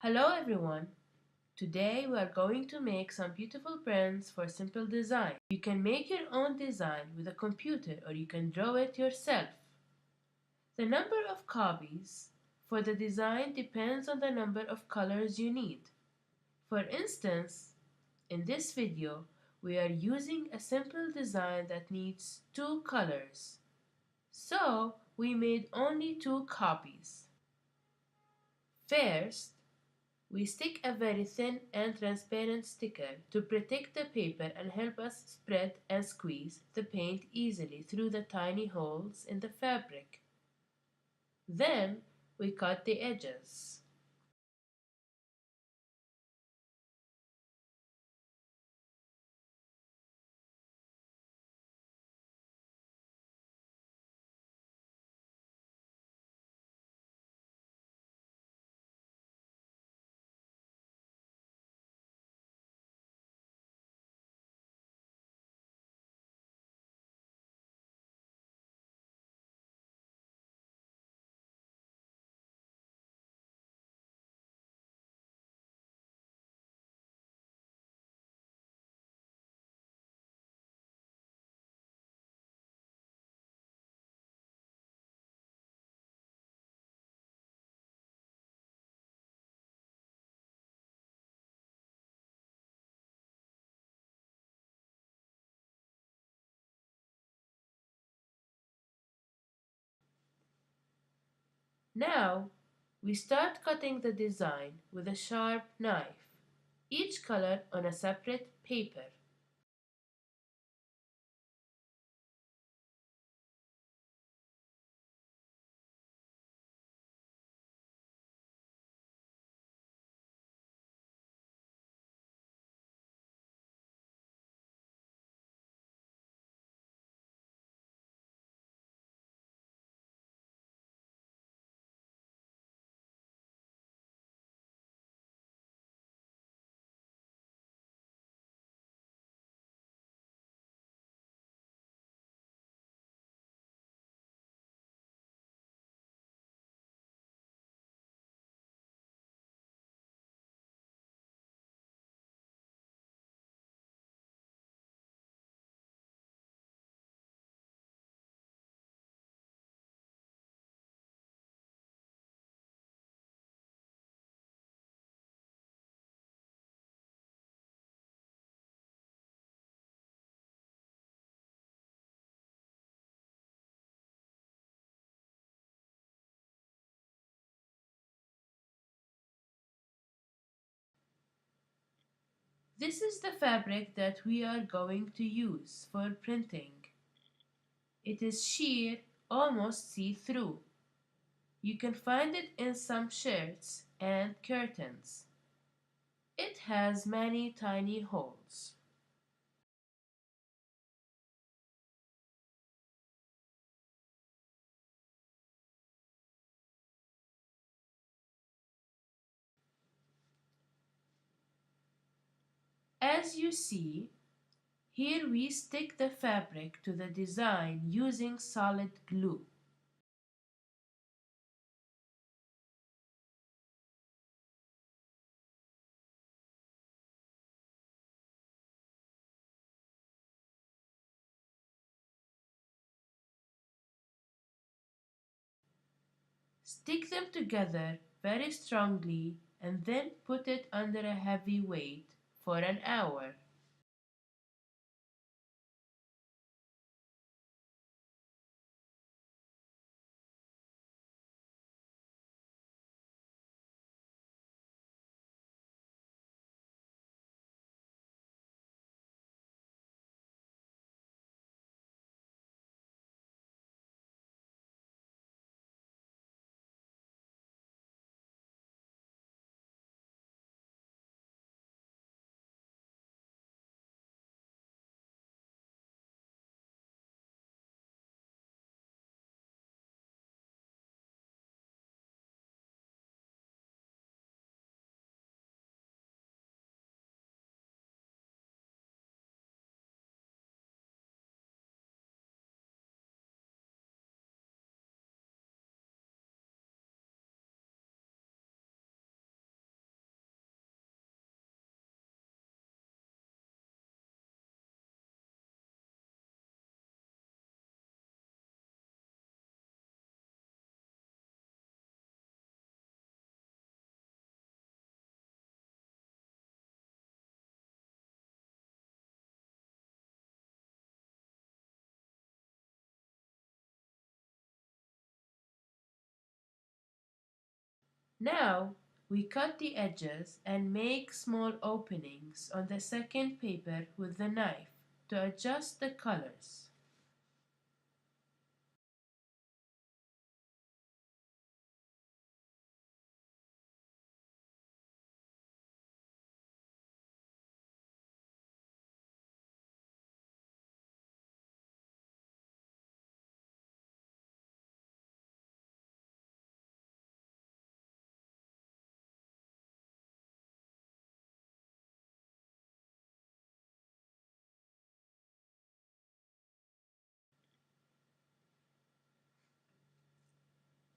Hello everyone! Today we are going to make some beautiful prints for simple design. You can make your own design with a computer or you can draw it yourself. The number of copies for the design depends on the number of colors you need. For instance, in this video, we are using a simple design that needs two colors. So we made only two copies. First, we stick a very thin and transparent sticker to protect the paper and help us spread and squeeze the paint easily through the tiny holes in the fabric. Then we cut the edges. Now we start cutting the design with a sharp knife, each color on a separate paper. This is the fabric that we are going to use for printing. It is sheer, almost see-through. You can find it in some shirts and curtains. It has many tiny holes. As you see, here we stick the fabric to the design using solid glue. Stick them together very strongly and then put it under a heavy weight for an hour. Now we cut the edges and make small openings on the second paper with the knife to adjust the colors.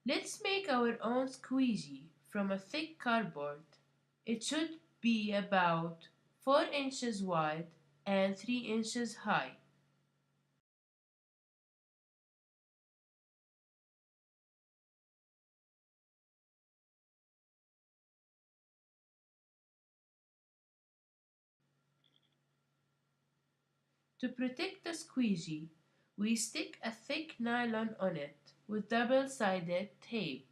Let's make our own squeegee from a thick cardboard. It should be about 4 inches wide and 3 inches high. To protect the squeegee, we stick a thick nylon on it with double-sided tape.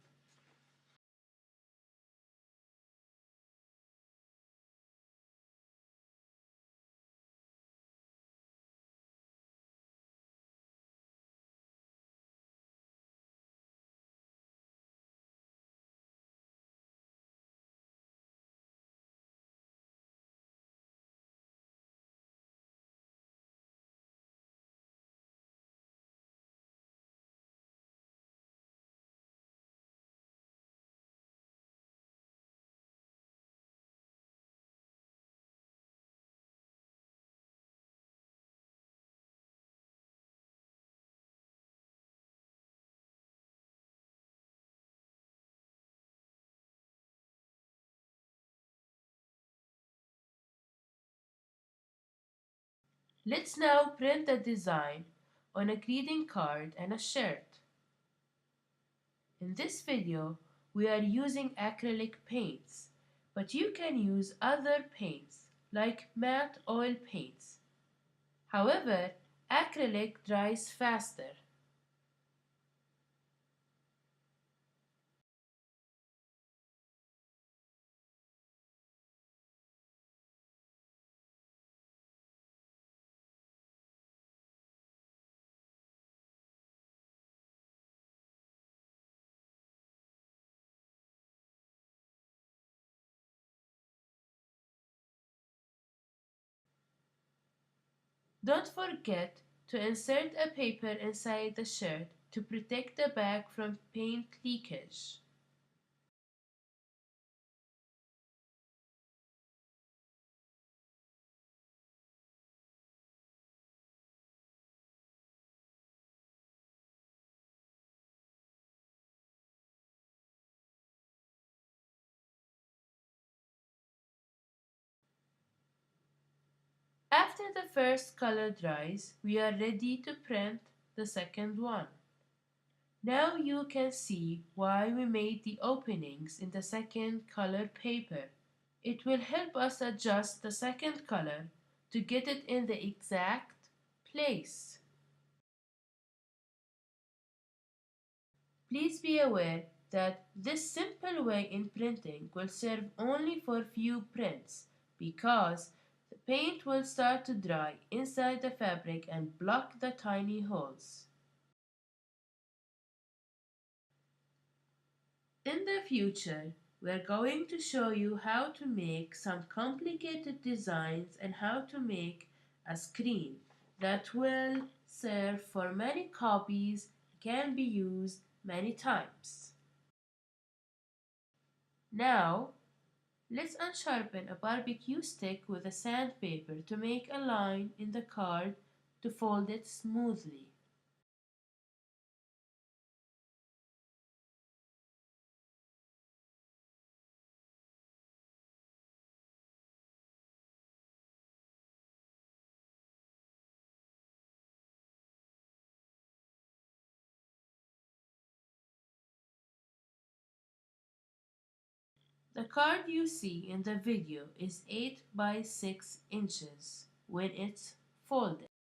Let's now print the design on a greeting card and a shirt. In this video, we are using acrylic paints, but you can use other paints like matte oil paints. However, acrylic dries faster. Don't forget to insert a paper inside the shirt to protect the back from paint leakage. After the first color dries, we are ready to print the second one. Now you can see why we made the openings in the second color paper. It will help us adjust the second color to get it in the exact place. Please be aware that this simple way in printing will serve only for few prints because the paint will start to dry inside the fabric and block the tiny holes. In the future, we're going to show you how to make some complicated designs and how to make a screen that will serve for many copies and can be used many times. Now, let's unsharpen a barbecue stick with a sandpaper to make a line in the card to fold it smoothly. The card you see in the video is 8 by 6 inches when it's folded.